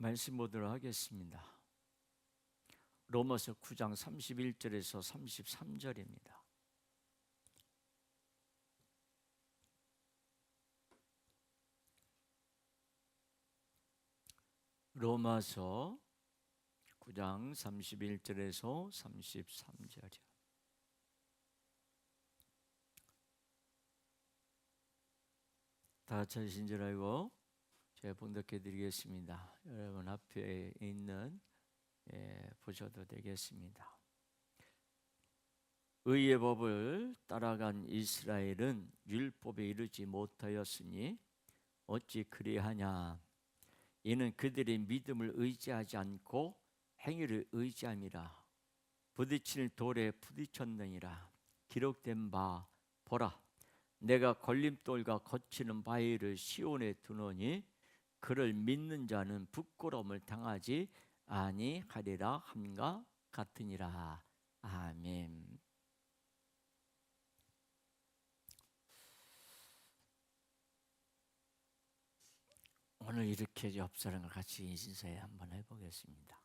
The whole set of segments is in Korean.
말씀 보도록 하겠습니다. 로마서 9장 31절에서 33절입니다. 로마서 9장 31절에서 33절이요. 다 같이 하신 줄 알고 제가 봉독해 드리겠습니다. 여러분 앞에 있는 보셔도 되겠습니다. 의의 법을 따라간 이스라엘은 율법에 이르지 못하였으니 어찌 그리하냐. 이는 그들의 믿음을 의지하지 않고 행위를 의지함이라. 부딪힐 돌에 부딪혔느니라. 기록된 바 보라, 내가 걸림돌과 거치는 바위를 시온에 두노니 그를 믿는 자는 부끄러움을 당하지 아니하리라 함과 같으니라. 아멘. 오늘 이렇게 옆사람과 같이 인사에 한번 해보겠습니다.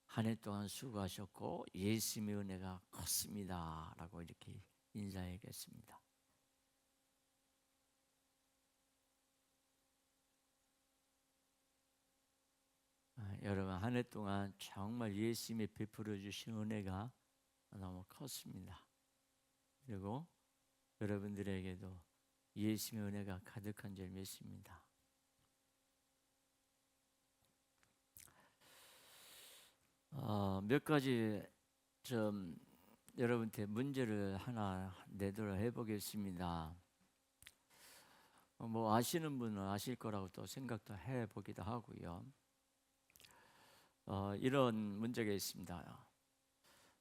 한 해 동안 수고하셨고 예수님의 은혜가 컸습니다 라고 이렇게 인사하겠습니다. 여러분 한 해 동안 정말 예수님이 베풀어 주신 은혜가 너무 컸습니다. 그리고 여러분들에게도 예수님의 은혜가 가득한 줄 믿습니다. 몇 가지 좀 여러분한테 문제를 하나 내도록 해보겠습니다. 뭐 아시는 분은 아실 거라고 또 생각도 해보기도 하고요. 이런 문제가 있습니다.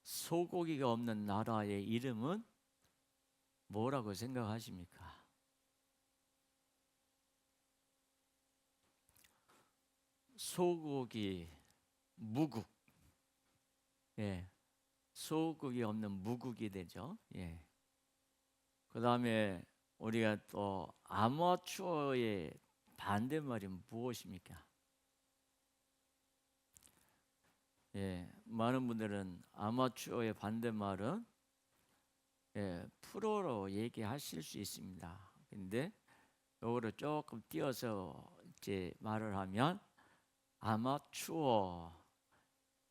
소고기가 없는 나라의 이름은 뭐라고 생각하십니까? 소고기, 무국. 소고기 없는 무국이 되죠. 그 다음에 우리가 또 아마추어의 반대말이 무엇입니까? 많은 분들은 아마추어의 반대말은 프로로 얘기하실 수 있습니다. 근데 요거를 조금 띄어서 이제 말을 하면 아마추어.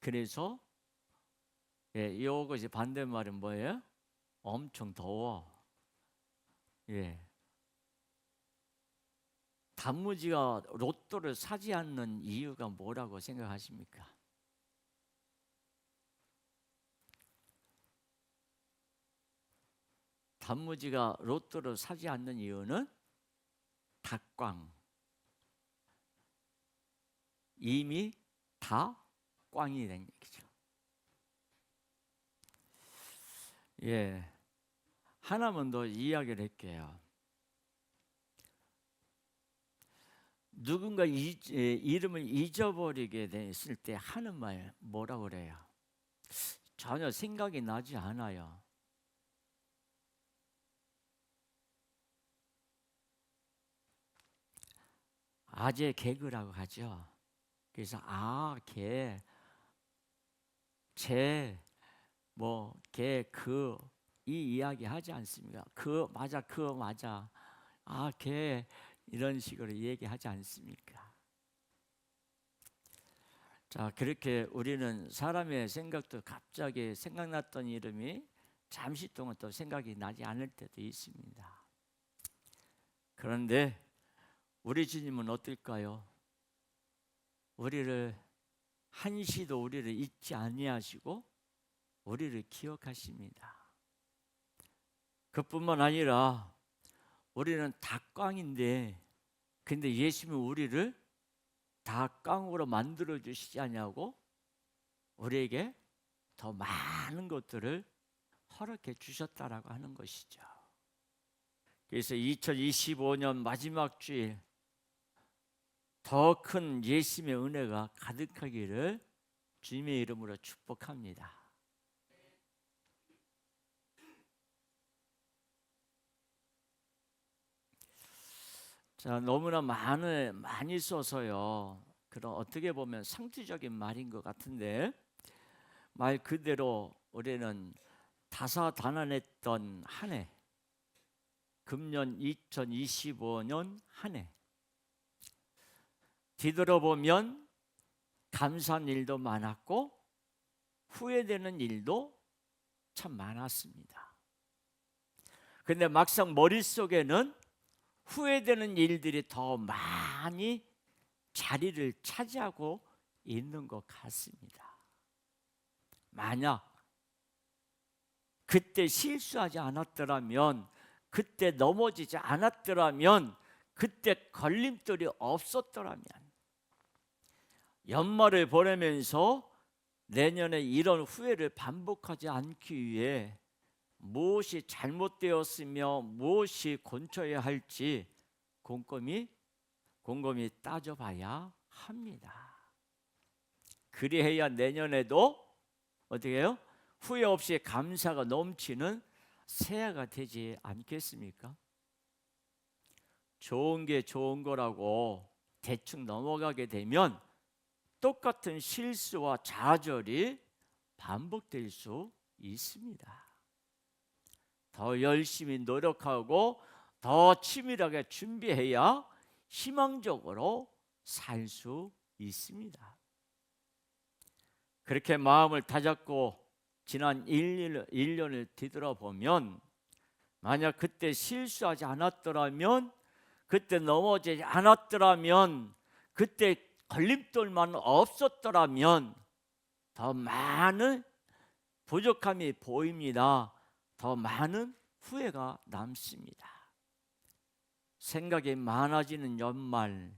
그래서 요거 이제 반대말은 뭐예요? 엄청 더워. 단무지가 로또를 사지 않는 이유가 뭐라고 생각하십니까? 단무지가 로또를 사지 않는 이유는 닭꽝. 이미 다 꽝이 된 얘기죠. 하나만 더 이야기를 할게요. 누군가 이름을 잊어버리게 됐을 때 하는 말 뭐라고 그래요? 전혀 생각이 나지 않아요. 아재 개그라고 하죠. 그래서 걔, 쟤, 걔, 이 이야기 하지 않습니까? 맞아, 맞아. 걔 이런 식으로 얘기하지 않습니까? 자, 그렇게 우리는 사람의 생각도 갑자기 생각났던 이름이 잠시 동안 또 생각이 나지 않을 때도 있습니다. 그런데 우리 주님은 어떨까요? 우리를 한시도 우리를 잊지 아니하시고 우리를 기억하십니다. 그뿐만 아니라 우리는 닭꽝인데 근데 예수님은 우리를 닭꽝으로 만들어 주시지 않냐고 우리에게 더 많은 것들을 허락해 주셨다라고 하는 것이죠. 그래서 2025년 마지막 주일 더 큰 예수님의 은혜가 가득하기를 주님의 이름으로 축복합니다. 자, 너무나 많이 써서요. 그런 어떻게 보면 상투적인 말인 것 같은데, 말 그대로 우리는 다사다난했던 한 해, 금년 2025년 한 해 뒤돌아보면 감사한 일도 많았고 후회되는 일도 참 많았습니다. 근데 막상 머릿속에는 후회되는 일들이 더 많이 자리를 차지하고 있는 것 같습니다. 만약 그때 실수하지 않았더라면, 그때 넘어지지 않았더라면, 그때 걸림돌이 없었더라면, 연말을 보내면서 내년에 이런 후회를 반복하지 않기 위해 무엇이 잘못되었으며 무엇이 고쳐야 할지 곰곰이 따져봐야 합니다. 그리해야 내년에도 어떻게 해요? 후회 없이 감사가 넘치는 새해가 되지 않겠습니까? 좋은 게 좋은 거라고 대충 넘어가게 되면 똑같은 실수와 좌절이 반복될 수 있습니다. 더 열심히 노력하고 더 치밀하게 준비해야 희망적으로 살 수 있습니다. 그렇게 마음을 다잡고 지난 1년을 뒤돌아보면, 만약 그때 실수하지 않았더라면, 그때 넘어지지 않았더라면, 그때 걸림돌만 없었더라면 더 많은 부족함이 보입니다. 더 많은 후회가 남습니다. 생각이 많아지는 연말,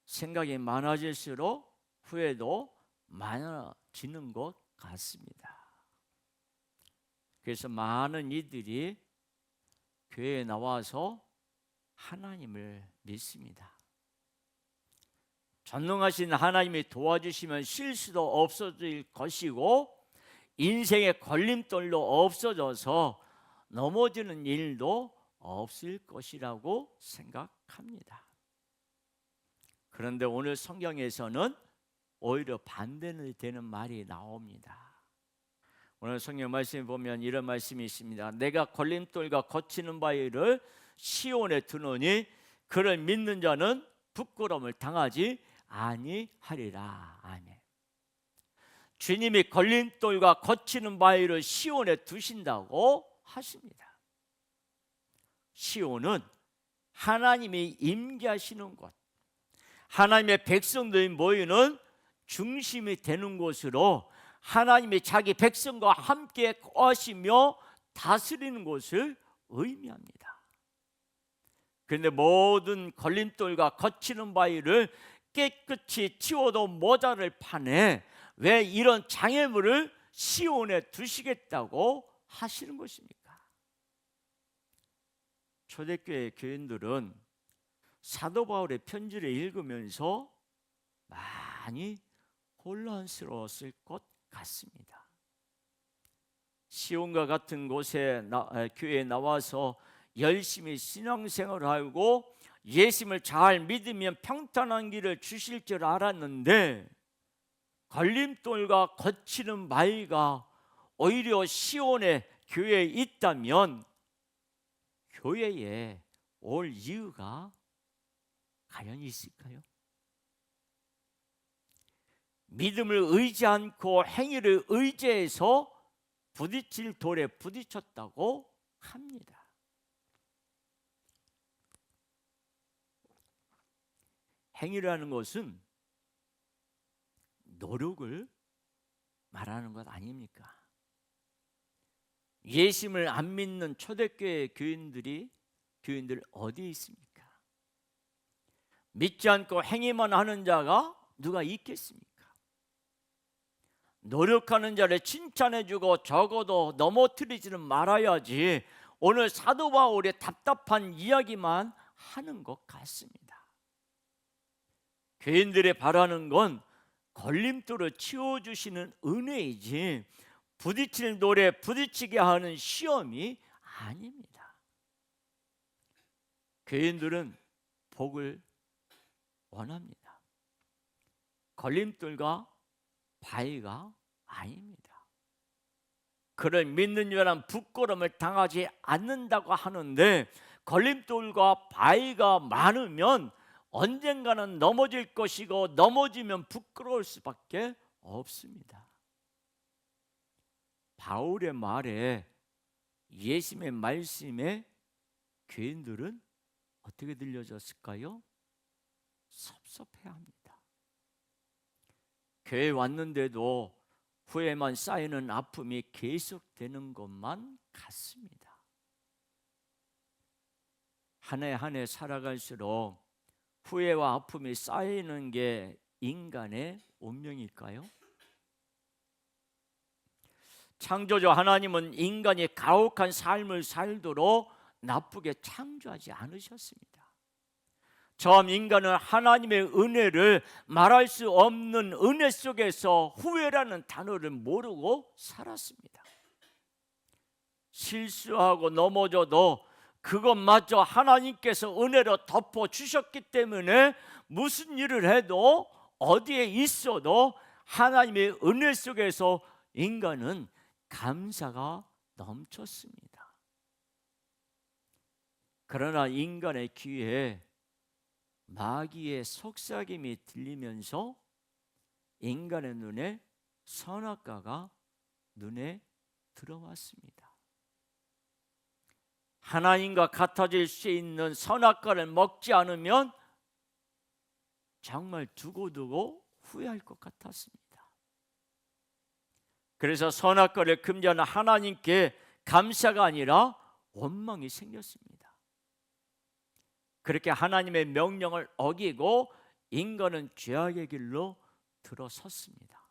생각이 많아질수록 후회도 많아지는 것 같습니다. 그래서 많은 이들이 교회에 나와서 하나님을 믿습니다. 전능하신 하나님이 도와주시면 실수도 없어질 것이고 인생의 걸림돌도 없어져서 넘어지는 일도 없을 것이라고 생각합니다. 그런데 오늘 성경에서는 오히려 반대되는 말이 나옵니다. 오늘 성경 말씀에 보면 이런 말씀이 있습니다. 내가 걸림돌과 거치는 바위를 시온에 두노니 그를 믿는 자는 부끄러움을 당하지 아니하리라. 아멘. 주님이 걸림돌과 거치는 바위를 시온에 두신다고 하십니다. 시온은 하나님이 임재하시는 곳, 하나님의 백성들이 모이는 중심이 되는 곳으로 하나님이 자기 백성과 함께 거하시며 다스리는 곳을 의미합니다. 그런데 모든 걸림돌과 거치는 바위를 깨끗이 치워도 모자를 판에 왜 이런 장애물을 시온에 두시겠다고 하시는 것입니까? 초대교회 교인들은 사도 바울의 편지를 읽으면서 많이 혼란스러웠을 것 같습니다. 시온과 같은 곳에 교회에 나와서 열심히 신앙생활을 하고 예수님을 잘 믿으면 평탄한 길을 주실 줄 알았는데 걸림돌과 거치는 바위가 오히려 시온의 교회에 있다면 교회에 올 이유가 과연 있을까요? 믿음을 의지 않고 행위를 의지해서 부딪힐 돌에 부딪혔다고 합니다. 행위라는 것은 노력을 말하는 것 아닙니까? 예수님을 안 믿는 초대교회 교인들 어디 있습니까? 믿지 않고 행위만 하는 자가 누가 있겠습니까? 노력하는 자를 칭찬해주고 적어도 넘어뜨리지는 말아야지 오늘 사도 바울의 답답한 이야기만 하는 것 같습니다. 교인들이 바라는 건 걸림돌을 치워주시는 은혜이지 부딪히는 돌에 부딪히게 하는 시험이 아닙니다. 교인들은 복을 원합니다. 걸림돌과 바위가 아닙니다. 그를 믿는 자는 부끄러움을 당하지 않는다고 하는데, 걸림돌과 바위가 많으면 언젠가는 넘어질 것이고, 넘어지면 부끄러울 수밖에 없습니다. 바울의 말에, 예수님의 말씀에 교인들은 어떻게 들려졌을까요? 섭섭해합니다. 교회 왔는데도 후에만 쌓이는 아픔이 계속되는 것만 같습니다. 한 해 한 해 살아갈수록 후회와 아픔이 쌓이는 게 인간의 운명일까요? 창조주 하나님은 인간이 가혹한 삶을 살도록 나쁘게 창조하지 않으셨습니다. 처음 인간은 하나님의 은혜를 말할 수 없는 은혜 속에서 후회라는 단어를 모르고 살았습니다. 실수하고 넘어져도 그것마저 하나님께서 은혜로 덮어주셨기 때문에 무슨 일을 해도, 어디에 있어도 하나님의 은혜 속에서 인간은 감사가 넘쳤습니다. 그러나 인간의 귀에 마귀의 속삭임이 들리면서 인간의 눈에 선악과가 눈에 들어왔습니다. 하나님과 같아질 수 있는 선악과를 먹지 않으면 정말 두고두고 후회할 것 같았습니다. 그래서 선악과를 금지하는 하나님께 감사가 아니라 원망이 생겼습니다. 그렇게 하나님의 명령을 어기고 인간은 죄악의 길로 들어섰습니다.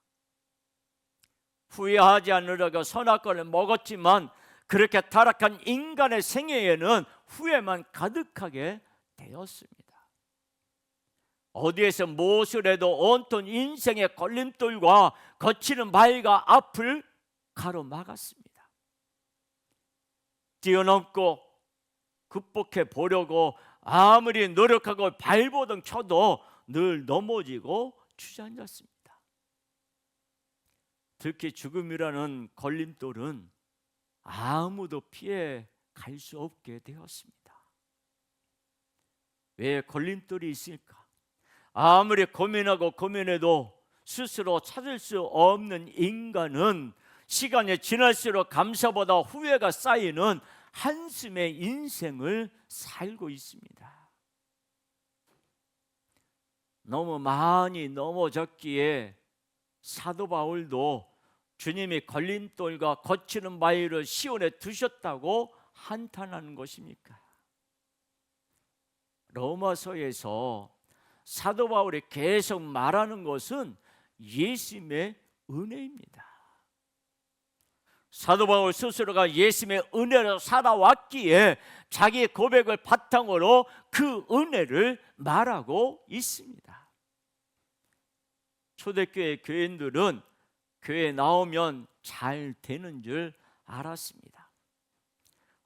후회하지 않으려고 선악과를 먹었지만, 그렇게 타락한 인간의 생애에는 후회만 가득하게 되었습니다. 어디에서 무엇을 해도 온통 인생의 걸림돌과 거치는 바위가 앞을 가로막았습니다. 뛰어넘고 극복해 보려고 아무리 노력하고 발버둥 쳐도 늘 넘어지고 주저앉았습니다. 특히 죽음이라는 걸림돌은 아무도 피해 갈 수 없게 되었습니다. 왜 걸림돌이 있을까? 아무리 고민하고 고민해도 스스로 찾을 수 없는 인간은 시간이 지날수록 감사보다 후회가 쌓이는 한숨의 인생을 살고 있습니다. 너무 많이 넘어졌기에 사도 바울도 주님이 걸림돌과 거치는 바위를 시온에 두셨다고 한탄하는 것입니까? 로마서에서 사도 바울이 계속 말하는 것은 예수님의 은혜입니다. 사도 바울 스스로가 예수님의 은혜로 살아왔기에 자기 고백을 바탕으로 그 은혜를 말하고 있습니다. 초대교회 교인들은 교회에 나오면 잘 되는 줄 알았습니다.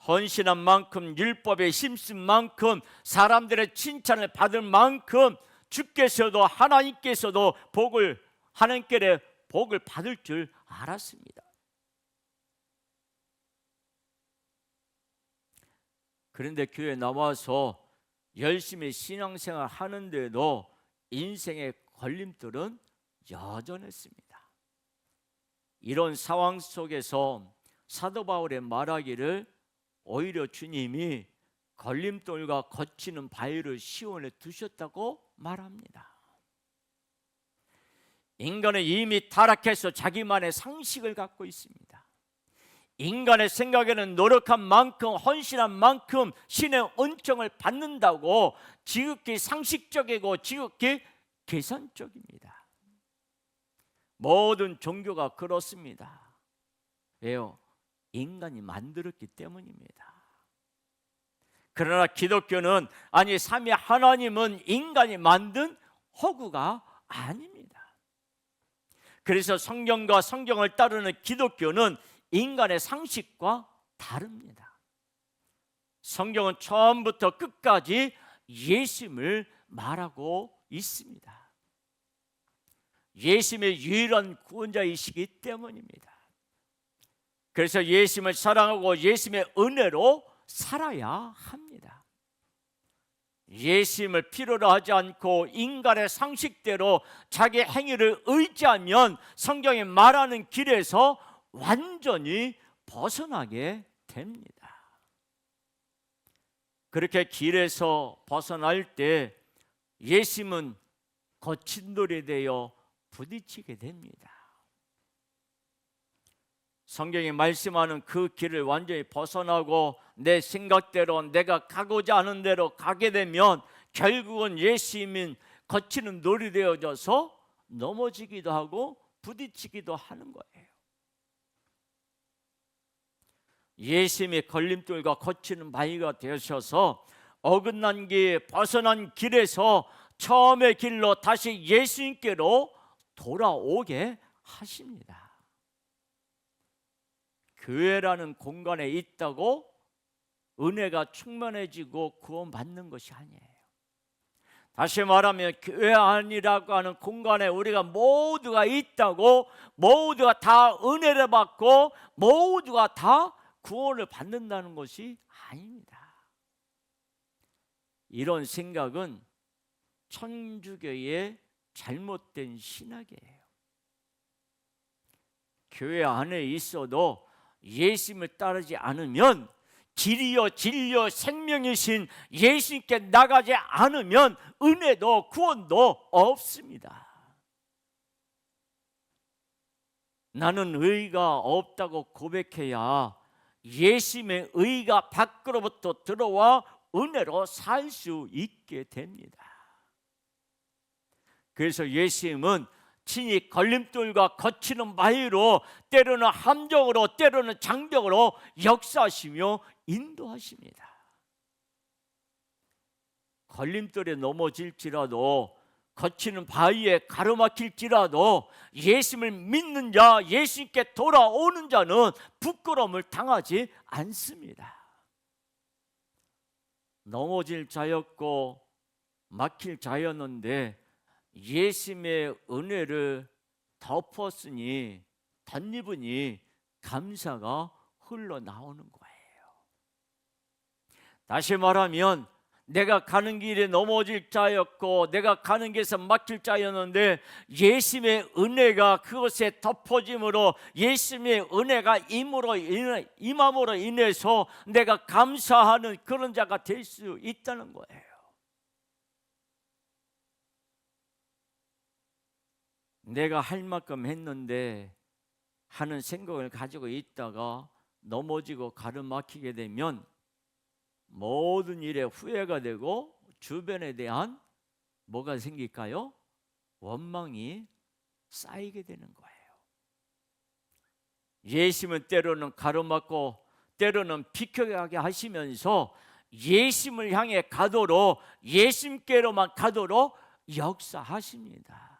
헌신한 만큼, 율법에 힘쓴 만큼, 사람들의 칭찬을 받을 만큼 주께서도 하나님께서도 하나님께 복을 받을 줄 알았습니다. 그런데 교회에 나와서 열심히 신앙생활 하는데도 인생의 걸림돌은 여전했습니다. 이런 상황 속에서 사도 바울의 말하기를 오히려 주님이 걸림돌과 거치는 바위를 시온에 두셨다고 말합니다. 인간은 이미 타락해서 자기만의 상식을 갖고 있습니다. 인간의 생각에는 노력한 만큼, 헌신한 만큼 신의 은총을 받는다고 지극히 상식적이고 지극히 계산적입니다. 모든 종교가 그렇습니다. 왜요? 인간이 만들었기 때문입니다. 그러나 기독교는 아니, 삼위 하나님은 인간이 만든 허구가 아닙니다. 그래서 성경과 성경을 따르는 기독교는 인간의 상식과 다릅니다. 성경은 처음부터 끝까지 예수님을 말하고 있습니다. 예수님의 유일한 구원자이시기 때문입니다. 그래서 예수님을 사랑하고 예수님의 은혜로 살아야 합니다. 예수님을 필요로 하지 않고 인간의 상식대로 자기 행위를 의지하면 성경이 말하는 길에서 완전히 벗어나게 됩니다. 그렇게 길에서 벗어날 때 예수님은 거친 돌이 되어 부딪히게 됩니다. 성경이 말씀하는 그 길을 완전히 벗어나고 내 생각대로 내가 가고자 하는 대로 가게 되면 결국은 예수님은 거치는 돌이 되어져서 넘어지기도 하고 부딪히기도 하는 거예요. 예수님의 걸림돌과 거치는 바위가 되셔서 어긋난 길, 벗어난 길에서 처음의 길로 다시 예수님께로 돌아오게 하십니다. 교회라는 공간에 있다고 은혜가 충만해지고 구원받는 것이 아니에요. 다시 말하면 교회 안이라고 하는 공간에 우리가 모두가 있다고 모두가 다 은혜를 받고 모두가 다 구원을 받는다는 것이 아닙니다. 이런 생각은 천주교의 잘못된 신학이에요. 교회 안에 있어도 예수님을 따르지 않으면, 길이요 진리요 생명이신 예수님께 나가지 않으면 은혜도 구원도 없습니다. 나는 의가 없다고 고백해야 예수님의 의가 밖으로부터 들어와 은혜로 살 수 있게 됩니다. 그래서 예수님은 친히 걸림돌과 거치는 바위로, 때로는 함정으로, 때로는 장벽으로 역사하시며 인도하십니다. 걸림돌에 넘어질지라도, 거치는 바위에 가로막힐지라도 예수님을 믿는 자, 예수님께 돌아오는 자는 부끄러움을 당하지 않습니다. 넘어질 자였고 막힐 자였는데 예수님의 은혜를 덮었으니, 덧입으니 감사가 흘러나오는 거예요. 다시 말하면 내가 가는 길에 넘어질 자였고 내가 가는 길에서 막힐 자였는데 예수님의 은혜가 그것에 덮어짐으로, 예수님의 은혜가 임함으로 인해서 내가 감사하는 그런 자가 될 수 있다는 거예요. 내가 할 만큼 했는데 하는 생각을 가지고 있다가 넘어지고 가로막히게 되면 모든 일에 후회가 되고 주변에 대한 뭐가 생길까요? 원망이 쌓이게 되는 거예요. 예수님은 때로는 가로막고 때로는 비켜가게 하시면서 예수님을 향해 가도록, 예수님께로만 가도록 역사하십니다.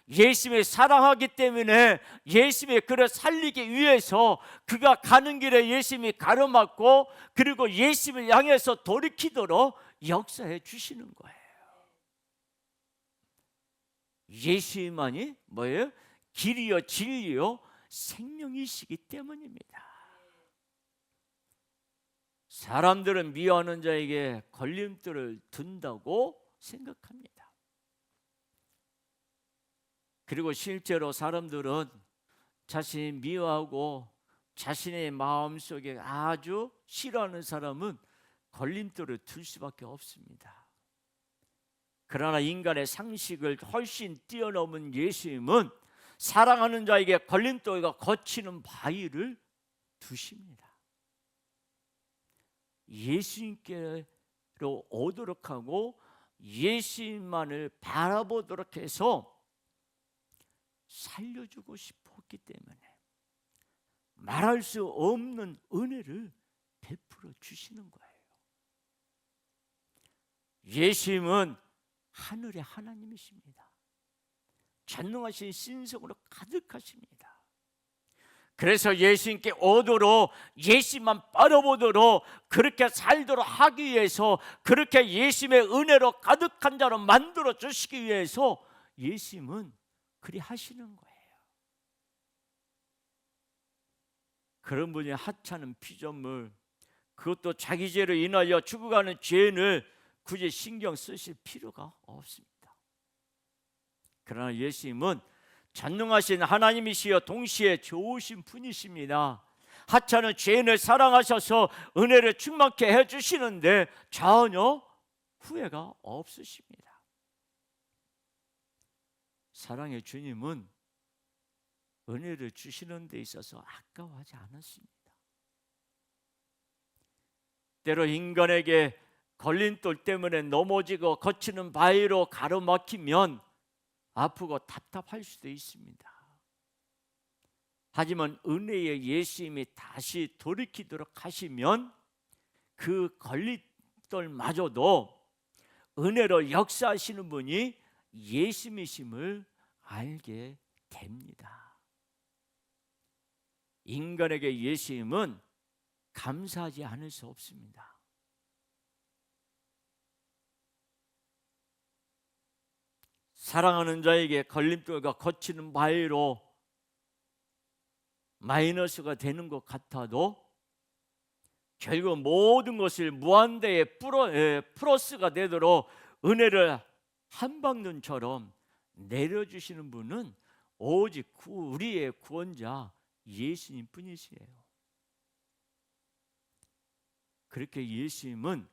예수님을 사랑하기 때문에 예수님의 그를 살리기 위해서 그가 가는 길에 예수님이 가로막고, 그리고 예수님을 향해서 돌이키도록 역사해 주시는 거예요. 예수님만이 뭐예요? 길이요 진리요 생명이시기 때문입니다. 사람들은 미워하는 자에게 걸림돌을 둔다고 생각합니다. 그리고 실제로 사람들은 자신이 미워하고 자신의 마음속에 아주 싫어하는 사람은 걸림돌을 둘 수밖에 없습니다. 그러나 인간의 상식을 훨씬 뛰어넘은 예수님은 사랑하는 자에게 걸림돌과 거치는 바위를 두십니다. 예수님께로 오도록 하고 예수님만을 바라보도록 해서 살려주고 싶었기 때문에 말할 수 없는 은혜를 베풀어 주시는 거예요. 예수님은 하늘의 하나님이십니다. 전능하신 신성으로 가득하십니다. 그래서 예수님께 오도록, 예수님만 바라보도록, 그렇게 살도록 하기 위해서, 그렇게 예수님의 은혜로 가득한 자로 만들어 주시기 위해서 예수님은 그리 하시는 거예요. 그런 분이 하찮은 피조물, 그것도 자기 죄로 인하여 죽어가는 죄인을 굳이 신경 쓰실 필요가 없습니다. 그러나 예수님은 전능하신 하나님이시여 동시에 좋으신 분이십니다. 하찮은 죄인을 사랑하셔서 은혜를 충만케 해주시는데 전혀 후회가 없으십니다. 사랑의 주님은 은혜를 주시는 데 있어서 아까워하지 않았습니다. 때로 인간에게 걸림돌 때문에 넘어지고 거치는 바위로 가로막히면 아프고 답답할 수도 있습니다. 하지만 은혜의 예수님이 다시 돌이키도록 하시면 그 걸림돌마저도 은혜로 역사하시는 분이 예수님이심을 알게 됩니다. 인간에게 예수님은 감사하지 않을 수 없습니다. 사랑하는 자에게 걸림돌과 거치는 바위로 마이너스가 되는 것 같아도 결국 모든 것을 무한대의 플러스가 되도록 은혜를 한방눈처럼 내려주시는 분은 오직 우리의 구원자 예수님 뿐이시에요. 그렇게 예수님은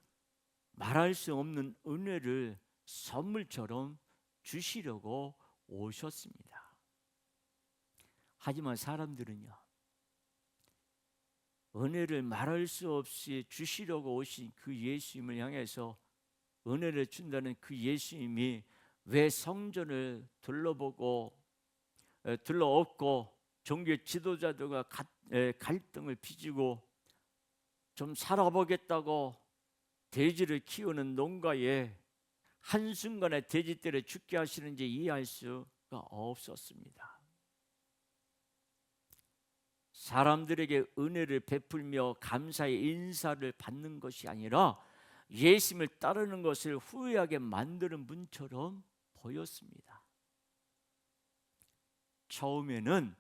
말할 수 없는 은혜를 선물처럼 주시려고 오셨습니다. 하지만 사람들은요, 은혜를 말할 수 없이 주시려고 오신 그 예수님을 향해서 은혜를 준다는 그 예수님이 왜 성전을 둘러엎고 종교 지도자들과 갈등을 빚고 좀 살아보겠다고 돼지를 키우는 농가에 한순간에 돼지떼를 죽게 하시는지 이해할 수가 없었습니다. 사람들에게 은혜를 베풀며 감사의 인사를 받는 것이 아니라 예수님을 따르는 것을 후회하게 만드는 분처럼 보였습니다. 처음에는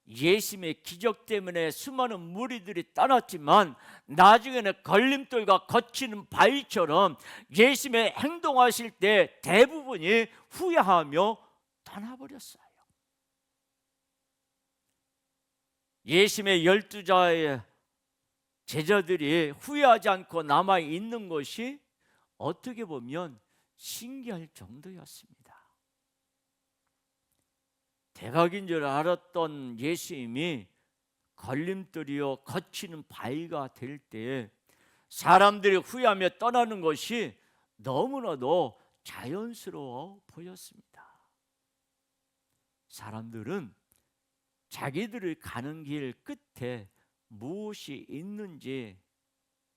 예수님의 기적 때문에 수많은 무리들이 떠났지만 나중에는 걸림돌과 거치는 바위처럼 예수님의 행동하실 때 대부분이 후회하며 떠나버렸어요. 예수님의 12자의 제자들이 후회하지 않고 남아있는 것이 어떻게 보면 신기할 정도였습니다. 대박인 줄 알았던 예수님이 걸림돌이요 거치는 바위가 될 때 사람들이 후회하며 떠나는 것이 너무나도 자연스러워 보였습니다. 사람들은 자기들이 가는 길 끝에 무엇이 있는지,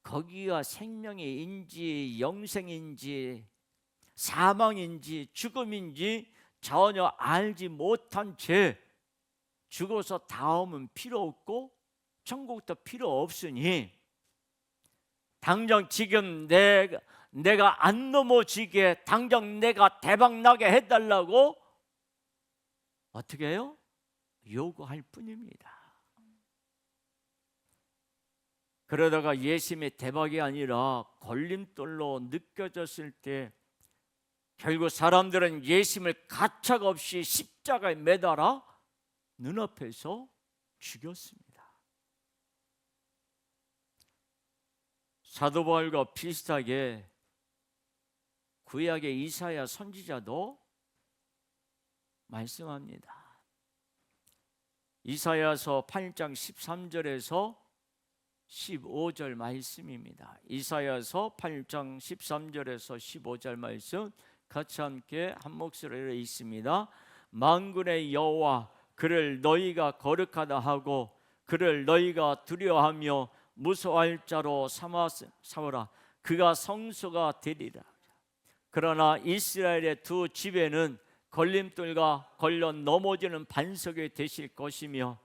거기가 생명인지 영생인지 사망인지 죽음인지 전혀 알지 못한 채 죽어서 다음은 필요 없고 천국도 필요 없으니 당장 지금 내가 안 넘어지게 당장 내가 대박나게 해달라고 어떻게 해요? 요구할 뿐입니다. 그러다가 예수님의 대박이 아니라 걸림돌로 느껴졌을 때 결국 사람들은 예수님을 가차없이 십자가에 매달아 눈앞에서 죽였습니다. 사도 바울과 비슷하게 구약의 이사야 선지자도 말씀합니다. 이사야서 8장 13절에서 15절 말씀입니다. 이사야서 8장 13절에서 15절 말씀 같이 함께 한 목소리로 읽습니다. 만군의 여호와 그를 너희가 거룩하다 하고 그를 너희가 두려워하며 무서워할 자로 삼으라. 그가 성소가 되리라. 그러나 이스라엘의 두 집에는 걸림돌과 걸려 넘어지는 반석이 되실 것이며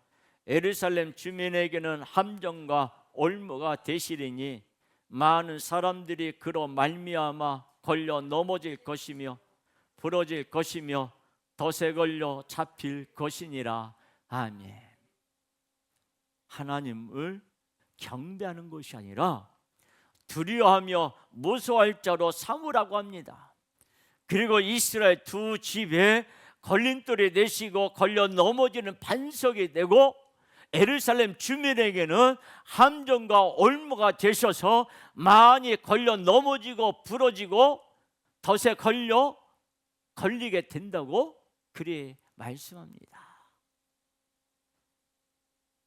예루살렘 주민에게는 함정과 올무가 되시리니 많은 사람들이 그로 말미암아 걸려 넘어질 것이며 부러질 것이며 덫에 걸려 잡힐 것이니라. 아멘. 하나님을 경배하는 것이 아니라 두려워하며 무서워할 자로 삼으라고 합니다. 그리고 이스라엘 두 집에 걸림돌이 되시고 걸려 넘어지는 반석이 되고 예루살렘 주민에게는 함정과 올무가 되셔서 많이 걸려 넘어지고 부러지고 덫에 걸리게 된다고 그리 말씀합니다.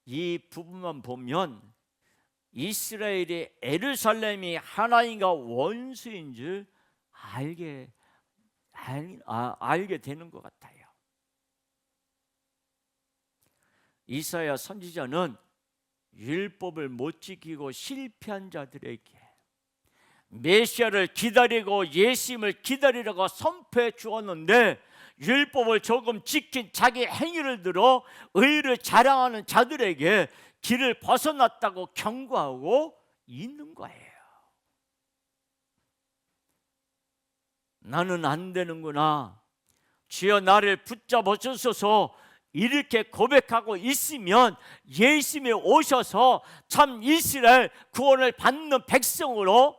이 부분만 보면 이스라엘이 예루살렘이 하나님과 원수인 줄 알게 되는 것 같아요. 이사야 선지자는 율법을 못 지키고 실패한 자들에게 메시아를 기다리고 예수님을 기다리라고 선포해 주었는데, 율법을 조금 지킨 자기 행위를 들어 의를 자랑하는 자들에게 길을 벗어났다고 경고하고 있는 거예요. 나는 안 되는구나, 주여 나를 붙잡아 주소서, 이렇게 고백하고 있으면 예수님이 오셔서 참 이스라엘 구원을 받는 백성으로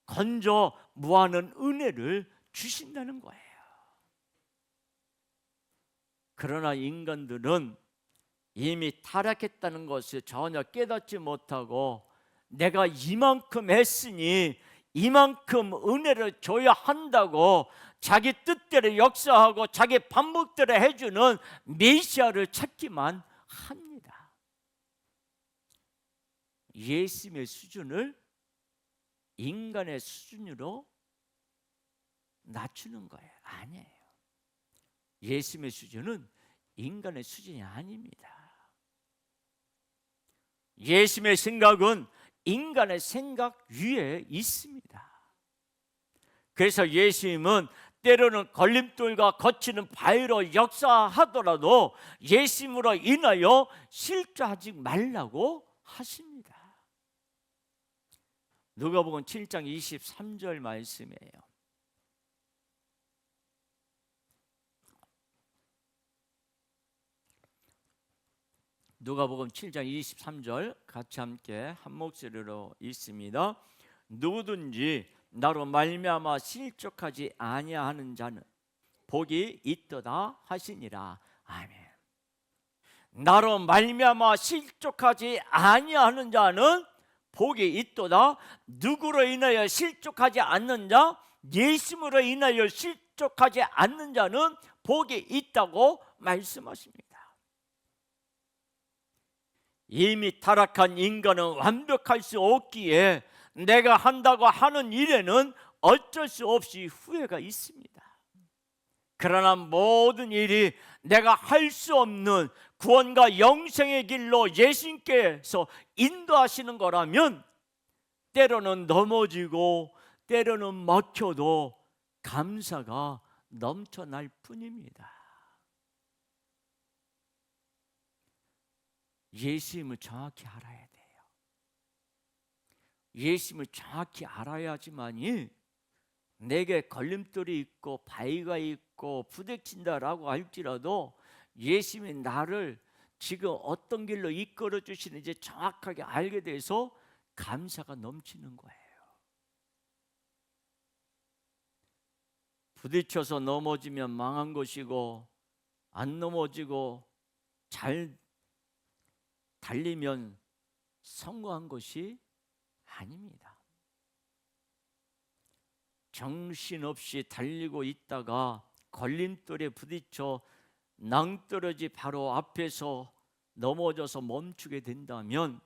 건져 무하는 은혜를 주신다는 거예요. 그러나 인간들은 이미 타락했다는 것을 전혀 깨닫지 못하고 내가 이만큼 했으니 이만큼 은혜를 줘야 한다고 자기 뜻대로 역사하고 자기 반복대로 해주는 메시아를 찾기만 합니다. 예수님의 수준을 인간의 수준으로 낮추는 거예요. 아니에요. 예수님의 수준은 인간의 수준이 아닙니다. 예수님의 생각은 인간의 생각 위에 있습니다. 그래서 예수님은 때로는 걸림돌과 거치는 바위로 역사하더라도 예수님으로 인하여 실족하지 말라고 하십니다. 누가복음 7장 23절 말씀이에요. 누가복음 7장 23절 같이 함께 한 목소리로 읽습니다. 누구든지 나로 말미암아 실족하지 아니하는 자는 복이 있도다 하시니라. 아멘. 나로 말미암아 실족하지 아니하는 자는 복이 있도다. 누구로 인하여 실족하지 않는 자? 예수님으로 인하여 실족하지 않는 자는 복이 있다고 말씀하십니다. 이미 타락한 인간은 완벽할 수 없기에 내가 한다고 하는 일에는 어쩔 수 없이 후회가 있습니다. 그러나 모든 일이 내가 할 수 없는 구원과 영생의 길로 예수님께서 인도하시는 거라면 때로는 넘어지고 때로는 막혀도 감사가 넘쳐날 뿐입니다. 예수님을 정확히 알아야 돼요. 예수님을 정확히 알아야지만이 내게 걸림돌이 있고 바위가 있고 부딪힌다라고 할지라도 예수님이 나를 지금 어떤 길로 이끌어 주시는지 정확하게 알게 돼서 감사가 넘치는 거예요. 부딪혀서 넘어지면 망한 것이고 안 넘어지고 잘 달리면 성공한 것이 아닙니다. 정신없이 달리고 있다가 걸림돌에 부딪혀 낭떠러지 바로 앞에서 넘어져서 멈추게 된다면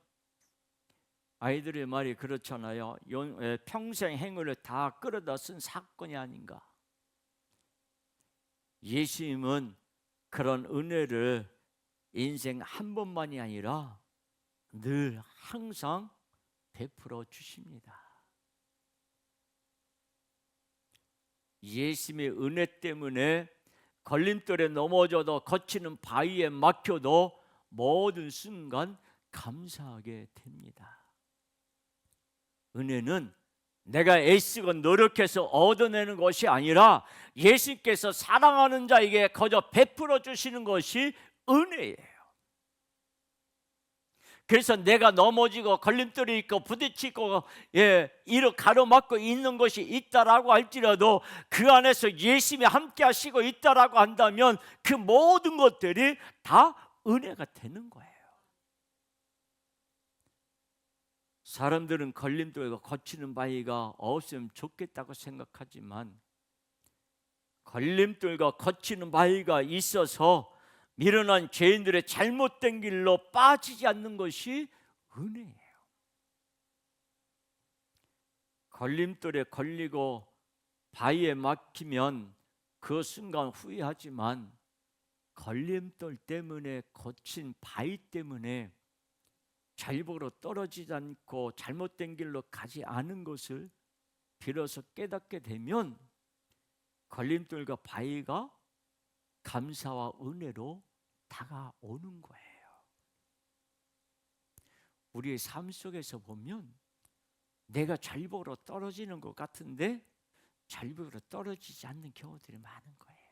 아이들의 말이 그렇잖아요. 평생 행위를 다 끌어다 쓴 사건이 아닌가. 예수님은 그런 은혜를 인생 한 번만이 아니라 늘 항상 베풀어 주십니다. 예수님의 은혜 때문에 걸림돌에 넘어져도 거치는 바위에 막혀도 모든 순간 감사하게 됩니다. 은혜는 내가 애쓰고 노력해서 얻어내는 것이 아니라 예수께서 사랑하는 자에게 거저 베풀어 주시는 것이 은혜예요. 그래서 내가 넘어지고 걸림돌이 있고 부딪히고 이로 가로막고 있는 것이 있다라고 할지라도 그 안에서 예수님이 함께 하시고 있다라고 한다면 그 모든 것들이 다 은혜가 되는 거예요. 사람들은 걸림돌과 거치는 바위가 없으면 좋겠다고 생각하지만 걸림돌과 거치는 바위가 있어서 미련한 죄인들의 잘못된 길로 빠지지 않는 것이 은혜예요. 걸림돌에 걸리고 바위에 막히면 그 순간 후회하지만 걸림돌 때문에 거친 바위 때문에 잘보로 떨어지지 않고 잘못된 길로 가지 않은 것을 비로소 깨닫게 되면 걸림돌과 바위가 감사와 은혜로 다가오는 거예요. 우리의 삶 속에서 보면 내가 잘보로 떨어지는 것 같은데 잘보로 떨어지지 않는 경우들이 많은 거예요.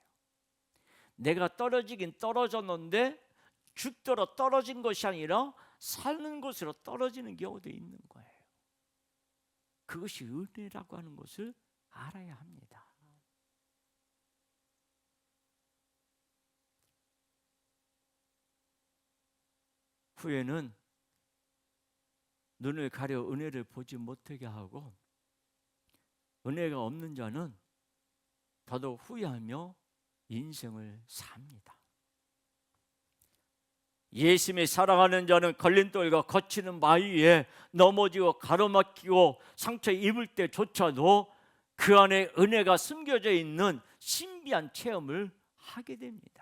내가 떨어지긴 떨어졌는데 죽도록 떨어진 것이 아니라 사는 곳으로 떨어지는 경우도 있는 거예요. 그것이 은혜라고 하는 것을 알아야 합니다. 후회는 눈을 가려 은혜를 보지 못하게 하고 은혜가 없는 자는 더더욱 후회하며 인생을 삽니다. 예수님이 사랑하는 자는 걸림돌과 거치는 바위에 넘어지고 가로막히고 상처 입을 때조차도 그 안에 은혜가 숨겨져 있는 신비한 체험을 하게 됩니다.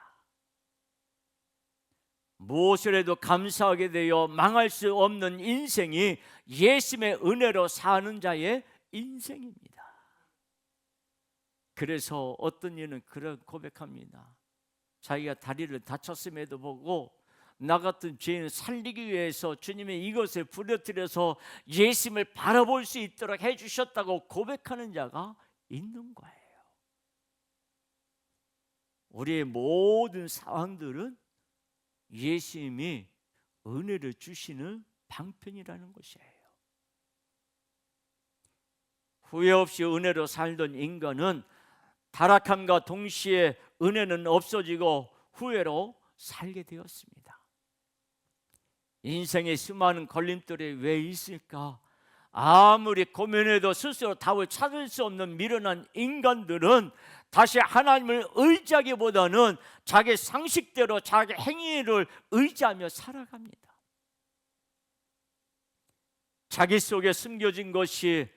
무엇을 해도 감사하게 되어 망할 수 없는 인생이 예수님의 은혜로 사는 자의 인생입니다. 그래서 어떤 이는 그런 고백합니다. 자기가 다리를 다쳤음에도 보고 나 같은 죄인을 살리기 위해서 주님의 이것을 부려뜨려서 예수님을 바라볼 수 있도록 해주셨다고 고백하는 자가 있는 거예요. 우리의 모든 상황들은 예수님이 은혜를 주시는 방편이라는 것이에요. 후회 없이 은혜로 살던 인간은 타락함과 동시에 은혜는 없어지고 후회로 살게 되었습니다. 인생의 수많은 걸림돌이 왜 있을까? 아무리 고민해도 스스로 답을 찾을 수 없는 미련한 인간들은 다시 하나님을 의지하기보다는 자기 상식대로 자기 행위를 의지하며 살아갑니다. 자기 속에 숨겨진 것이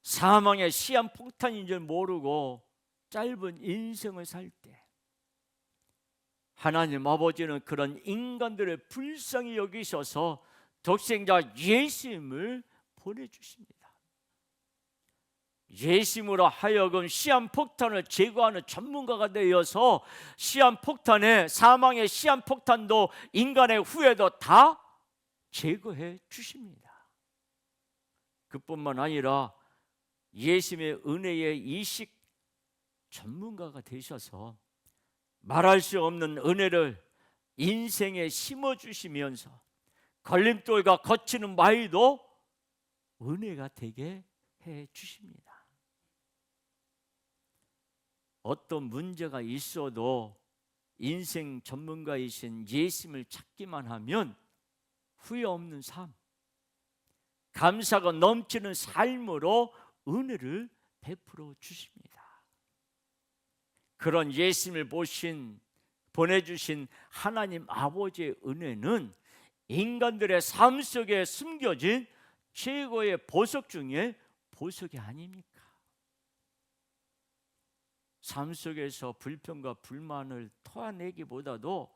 사망의 시한폭탄인 줄 모르고 짧은 인생을 살 때 하나님 아버지는 그런 인간들을 불쌍히 여기셔서 독생자 예수님을 보내주십니다. 예수님으로 하여금 시한폭탄을 제거하는 전문가가 되어서 시한폭탄에 사망의 시한폭탄도 인간의 후회도 다 제거해 주십니다. 그뿐만 아니라 예수님의 은혜의 이식 전문가가 되셔서 말할 수 없는 은혜를 인생에 심어주시면서 걸림돌과 거치는 바위도 은혜가 되게 해주십니다. 어떤 문제가 있어도 인생 전문가이신 예수님을 찾기만 하면 후회 없는 삶, 감사가 넘치는 삶으로 은혜를 베풀어 주십니다. 그런 예수님을 보내주신 하나님 아버지의 은혜는 인간들의 삶 속에 숨겨진 최고의 보석 중에 보석이 아닙니까? 삶 속에서 불평과 불만을 토해내기보다도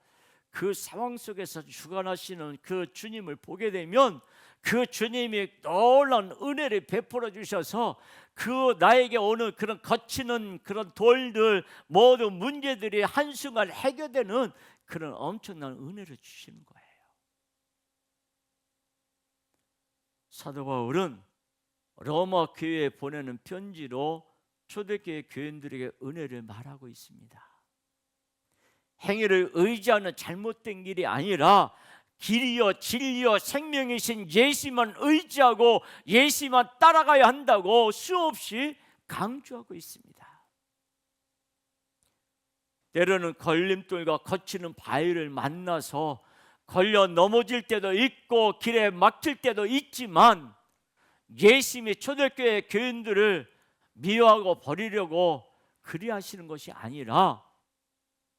그 상황 속에서 주관하시는 그 주님을 보게 되면 그 주님이 놀라운 은혜를 베풀어 주셔서 그 나에게 오는 그런 거치는 그런 돌들 모든 문제들이 한순간 해결되는 그런 엄청난 은혜를 주시는 거예요. 사도 바울은 로마 교회에 보내는 편지로 초대교회 교인들에게 은혜를 말하고 있습니다. 행위를 의지하는 잘못된 길이 아니라 길이요 진리요 생명이신 예수만 의지하고 예수만 따라가야 한다고 수없이 강조하고 있습니다. 때로는 걸림돌과 거치는 바위를 만나서 걸려 넘어질 때도 있고 길에 막힐 때도 있지만, 예수님이 초대교회 교인들을 미워하고 버리려고 그리하시는 것이 아니라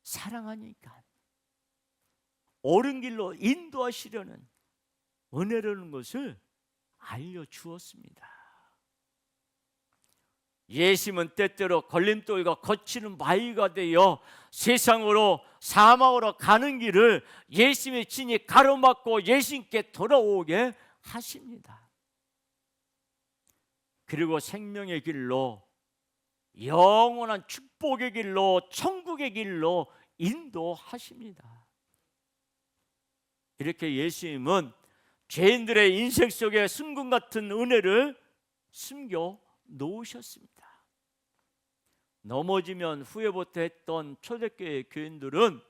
사랑하니까 옳은 길로 인도하시려는 은혜라는 것을 알려주었습니다. 예수님은 때때로 걸림돌과 거치는 바위가 되어 세상으로 사망으로 가는 길을 예수님의 친히 가로막고 예수님께 돌아오게 하십니다. 그리고 생명의 길로, 영원한 축복의 길로, 천국의 길로 인도하십니다. 이렇게 예수님은 죄인들의 인생 속에 순금 같은 은혜를 숨겨 놓으셨습니다. 넘어지면 후회부터 했던 초대교회 교인들은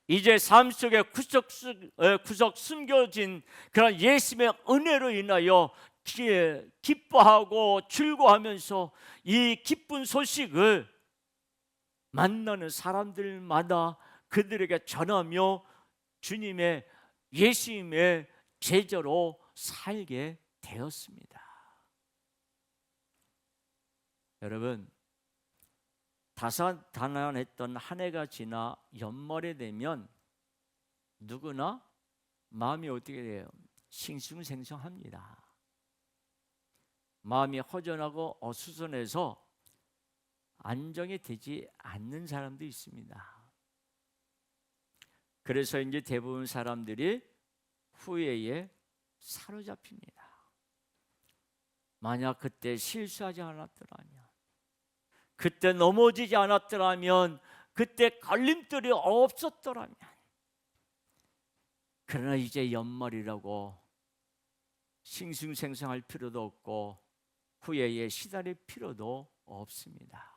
이제 삶 속에 구석 숨겨진 그런 예수님의 은혜로 인하여 기뻐하고 즐거워하면서 이 기쁜 소식을 만나는 사람들마다 그들에게 전하며 주님의, 예수님의 제자로 살게 되었습니다. 여러분, 다사다난했던 한 해가 지나 연말이 되면 누구나 마음이 어떻게 돼요? 싱숭생숭합니다. 마음이 허전하고 어수선해서 안정이 되지 않는 사람도 있습니다. 그래서 이제 대부분 사람들이 후회에 사로잡힙니다. 만약 그때 실수하지 않았더라면, 그때 넘어지지 않았더라면, 그때 걸림돌이 없었더라면. 그러나 이제 연말이라고 싱숭생숭할 필요도 없고 후회에 시달릴 필요도 없습니다.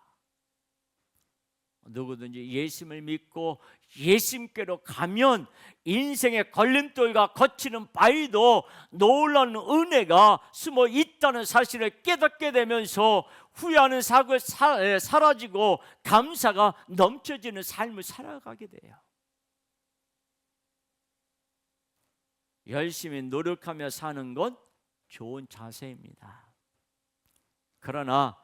누구든지 예수님을 믿고 예수님께로 가면 인생의 걸림돌과 거치는 바위도 놀라운 은혜가 숨어 있다는 사실을 깨닫게 되면서 후회하는 사고가 사라지고 감사가 넘쳐지는 삶을 살아가게 돼요. 열심히 노력하며 사는 건 좋은 자세입니다. 그러나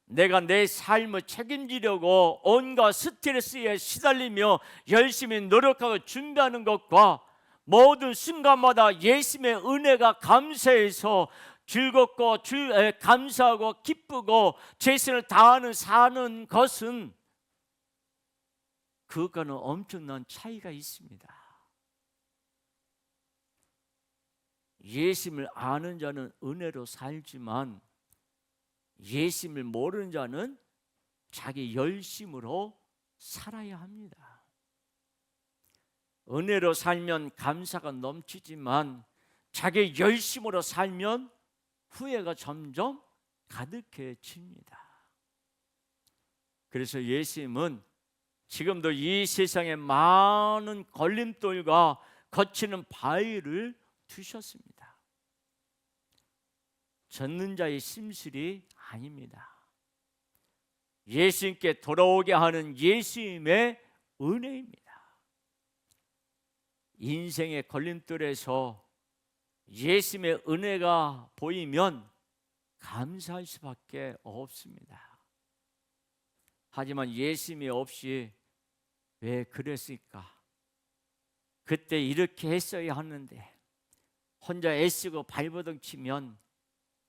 내가 내 삶을 책임지려고 온갖 스트레스에 시달리며 열심히 노력하고 준비하는 것과 모든 순간마다 예수님의 은혜가 감사해서 즐겁고 감사하고 기쁘고 최선을 다하는 사는 것은, 그것과는 엄청난 차이가 있습니다. 예수님을 아는 자는 은혜로 살지만 예수님을 모르는 자는 자기 열심으로 살아야 합니다. 은혜로 살면 감사가 넘치지만 자기 열심으로 살면 후회가 점점 가득해집니다. 그래서 예수님은 지금도 이 세상에 많은 걸림돌과 거치는 바위를 두셨습니다. 젖는 자의 심술이 아닙니다. 예수님께 돌아오게 하는 예수님의 은혜입니다. 인생의 걸림돌에서 예수님의 은혜가 보이면 감사할 수밖에 없습니다. 하지만 예수님이 없이 왜 그랬을까? 그때 이렇게 했어야 하는데 혼자 애쓰고 발버둥 치면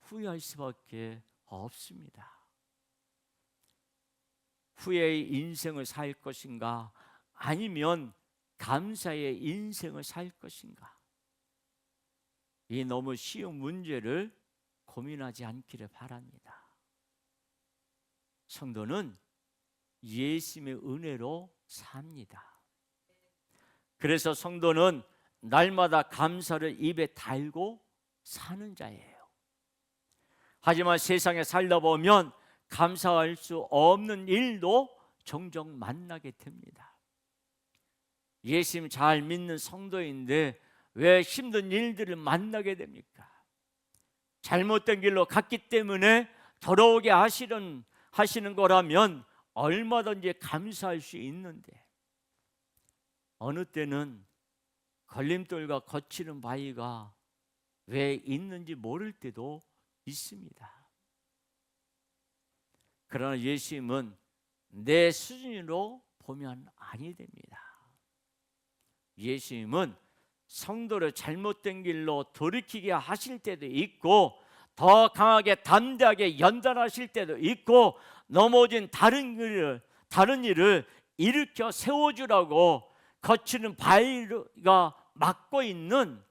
후회할 수밖에 없습니다. 후회의 인생을 살 것인가, 아니면 감사의 인생을 살 것인가? 이 너무 쉬운 문제를 고민하지 않기를 바랍니다. 성도는 예수님의 은혜로 삽니다. 그래서 성도는 날마다 감사를 입에 달고 사는 자예요. 하지만 세상에 살다 보면 감사할 수 없는 일도 종종 만나게 됩니다. 예수님 잘 믿는 성도인데 왜 힘든 일들을 만나게 됩니까? 잘못된 길로 갔기 때문에 돌아오게 하시는 거라면 얼마든지 감사할 수 있는데, 어느 때는 걸림돌과 거치는 바위가 왜 있는지 모를 때도 있습니다. 그러나 예수님은 내 수준으로 보면 아니 됩니다. 예수님은 성도를 잘못된 길로 돌이키게 하실 때도 있고, 더 강하게 담대하게 연단하실 때도 있고, 넘어진 다른 일을 일으켜 세워주라고 거치는 바위가 막고 있는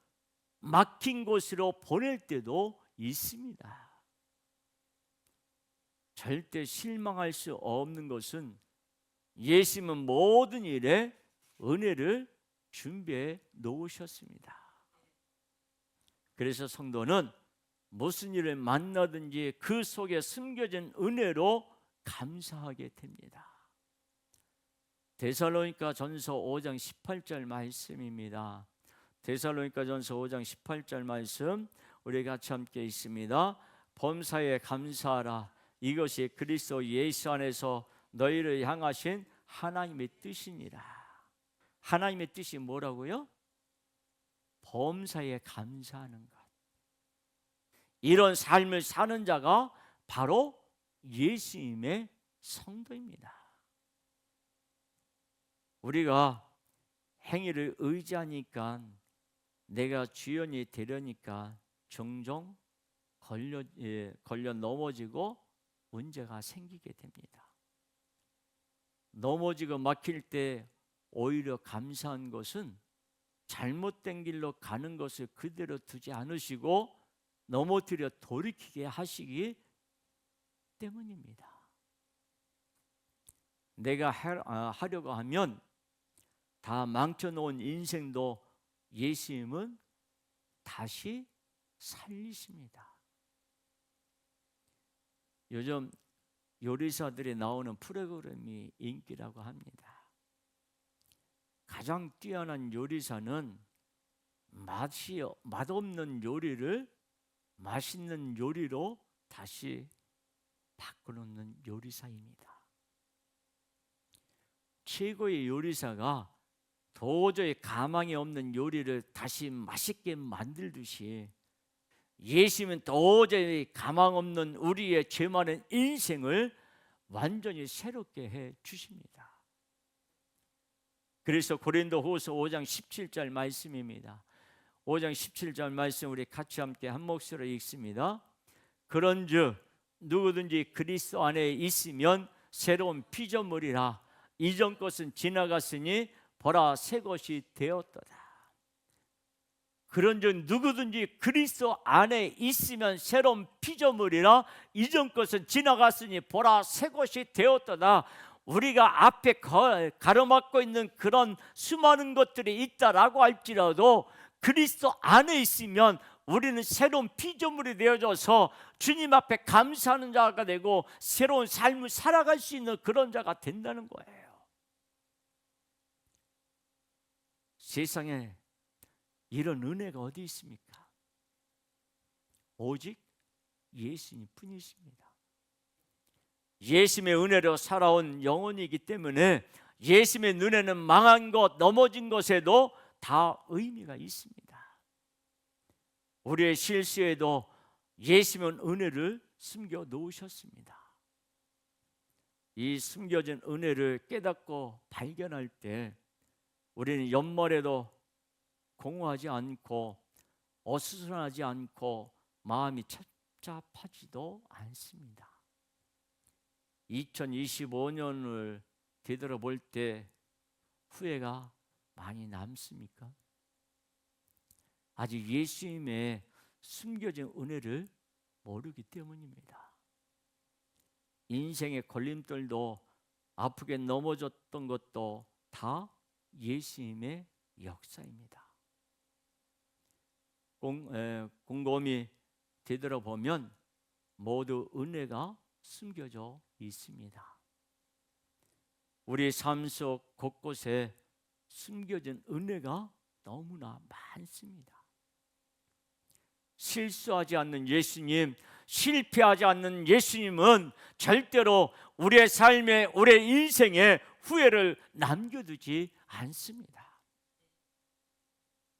막힌 곳으로 보낼 때도 있습니다. 절대 실망할 수 없는 것은 예수님은 모든 일에 은혜를 준비해 놓으셨습니다. 그래서 성도는 무슨 일을 만나든지 그 속에 숨겨진 은혜로 감사하게 됩니다. 데살로니가 전서 5장 18절 말씀입니다. 데살로니가 전서 5장 18절 말씀 우리 같이 함께 있습니다. 범사에 감사하라. 이것이 그리스도 예수 안에서 너희를 향하신 하나님의 뜻이니라. 하나님의 뜻이 뭐라고요? 범사에 감사하는 것. 이런 삶을 사는 자가 바로 예수님의 성도입니다. 우리가 행위를 의지하니까, 내가 주연이 되려니까 종종 걸려 넘어지고 문제가 생기게 됩니다. 넘어지고 막힐 때 오히려 감사한 것은 잘못된 길로 가는 것을 그대로 두지 않으시고 넘어뜨려 돌이키게 하시기 때문입니다. 내가 하려고 하면 다 망쳐놓은 인생도 예수님은 다시 살리십니다. 요즘 요리사들이 나오는 프로그램이 인기라고 합니다. 가장 뛰어난 요리사는 맛없는 요리를 맛있는 요리로 다시 바꿔놓는 요리사입니다. 최고의 요리사가 도저히 가망이 없는 요리를 다시 맛있게 만들듯이, 예수님은 도저히 가망 없는 우리의 죄 많은 인생을 완전히 새롭게 해 주십니다. 그래서 고린도후서 5장 17절 말씀입니다. 5장 17절 말씀 우리 같이 함께 한 목소리로 읽습니다. 그런즉 누구든지 그리스도 안에 있으면 새로운 피조물이라. 이전 것은 지나갔으니 보라 새 것이 되었도다. 그런즉 누구든지 그리스도 안에 있으면 새로운 피조물이라. 이전 것은 지나갔으니 보라 새 것이 되었도다. 우리가 앞에 가로막고 있는 그런 수많은 것들이 있다라고 할지라도 그리스도 안에 있으면 우리는 새로운 피조물이 되어져서 주님 앞에 감사하는 자가 되고 새로운 삶을 살아갈 수 있는 그런 자가 된다는 거예요. 세상에 이런 은혜가 어디 있습니까? 오직 예수님 뿐이십니다. 예수님의 은혜로 살아온 영혼이기 때문에 예수님의 눈에는 망한 것, 넘어진 것에도 다 의미가 있습니다. 우리의 실수에도 예수님은 은혜를 숨겨 놓으셨습니다. 이 숨겨진 은혜를 깨닫고 발견할 때 우리는 연말에도 공허하지 않고 어수선하지 않고 마음이 착잡하지도 않습니다. 2025년을 되돌아볼 때 후회가 많이 남습니까? 아직 예수님의 숨겨진 은혜를 모르기 때문입니다. 인생의 걸림돌도 아프게 넘어졌던 것도 다 예수님의 역사입니다. 곰곰이 되돌아보면 모두 은혜가 숨겨져 있습니다. 우리 삶 속 곳곳에 숨겨진 은혜가 너무나 많습니다. 실수하지 않는 예수님, 실패하지 않는 예수님은 절대로 우리의 삶에, 우리의 인생에 후회를 남겨두지 않습니다.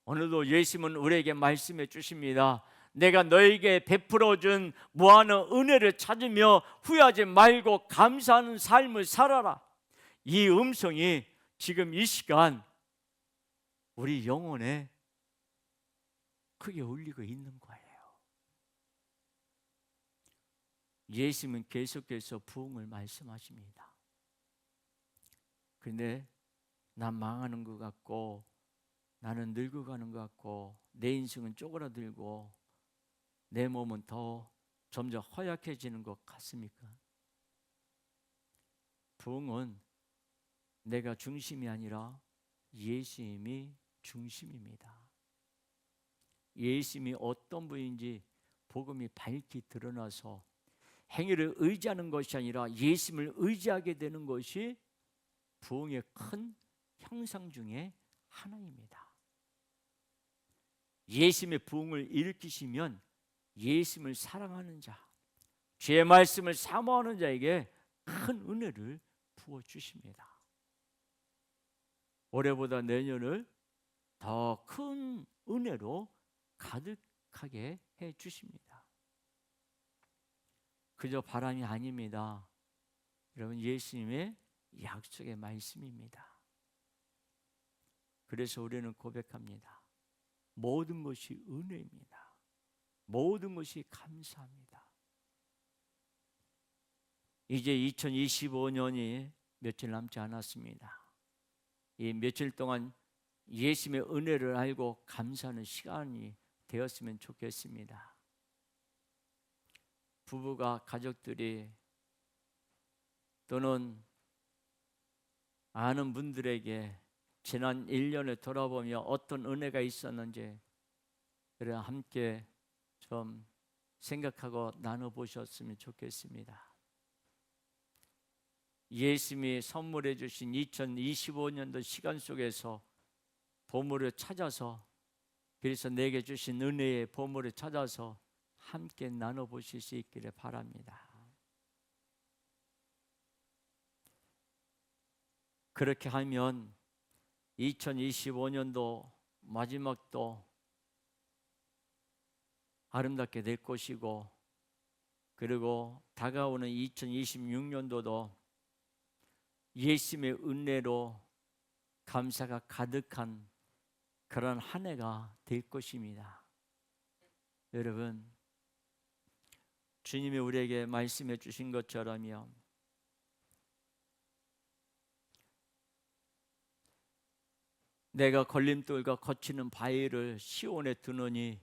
오늘도 예수님은 우리에게 말씀해 주십니다. 내가 너에게 베풀어준 무한한 은혜를 찾으며 후회하지 말고 감사하는 삶을 살아라. 이 음성이 지금 이 시간 우리 영혼에 크게 울리고 있는 거예요. 예수님은 계속해서 부흥을 말씀하십니다. 그런데 난 망하는 것 같고, 나는 늙어가는 것 같고, 내 인생은 쪼그라들고 내 몸은 더 점점 허약해지는 것 같습니까? 부흥은 내가 중심이 아니라 예수님이 중심입니다. 예수님이 어떤 분인지 복음이 밝히 드러나서 행위를 의지하는 것이 아니라 예수님을 의지하게 되는 것이 부흥의 큰 형상 중에 하나입니다. 예수님의 부흥을 일으키시면 예수님을 사랑하는 자, 주의 말씀을 사모하는 자에게 큰 은혜를 부어주십니다. 올해보다 내년을 더 큰 은혜로 가득하게 해주십니다. 그저 바람이 아닙니다. 여러분, 예수님의 약속의 말씀입니다. 그래서 우리는 고백합니다. 모든 것이 은혜입니다. 모든 것이 감사합니다. 이제 2025년이 며칠 남지 않았습니다. 이 며칠 동안 예수님의 은혜를 알고 감사하는 시간이 되었으면 좋겠습니다. 부부가, 가족들이, 또는 아는 분들에게 지난 1년을 돌아보며 어떤 은혜가 있었는지 그래 함께 좀 생각하고 나눠보셨으면 좋겠습니다. 예수님이 선물해 주신 2025년도 시간 속에서 보물을 찾아서, 그래서 내게 주신 은혜의 보물을 찾아서 함께 나눠보실 수 있기를 바랍니다. 그렇게 하면 2025년도 마지막도 아름답게 될 것이고, 그리고 다가오는 2026년도도 예수님의 은혜로 감사가 가득한 그런 한 해가 될 것입니다. 여러분, 주님이 우리에게 말씀해 주신 것처럼요, 내가 걸림돌과 거치는 바위를 시온에 두노니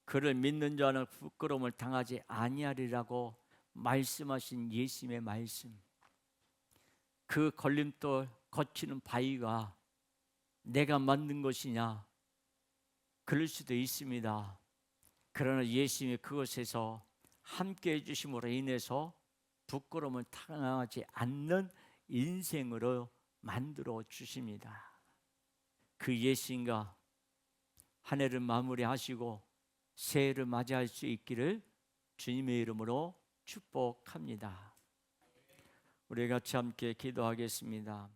그를 믿는 자는 부끄러움을 당하지 아니하리라고 말씀하신 예수님의 말씀, 그 걸림돌 거치는 바위가 내가 만든 것이냐? 그럴 수도 있습니다. 그러나 예수님이 그것에서 함께 해주심으로 인해서 부끄러움을 당하지 않는 인생으로 만들어 주십니다. 그 예수님과 한 해를 마무리하시고 새해를 맞이할 수 있기를 주님의 이름으로 축복합니다. 우리 같이 함께 기도하겠습니다.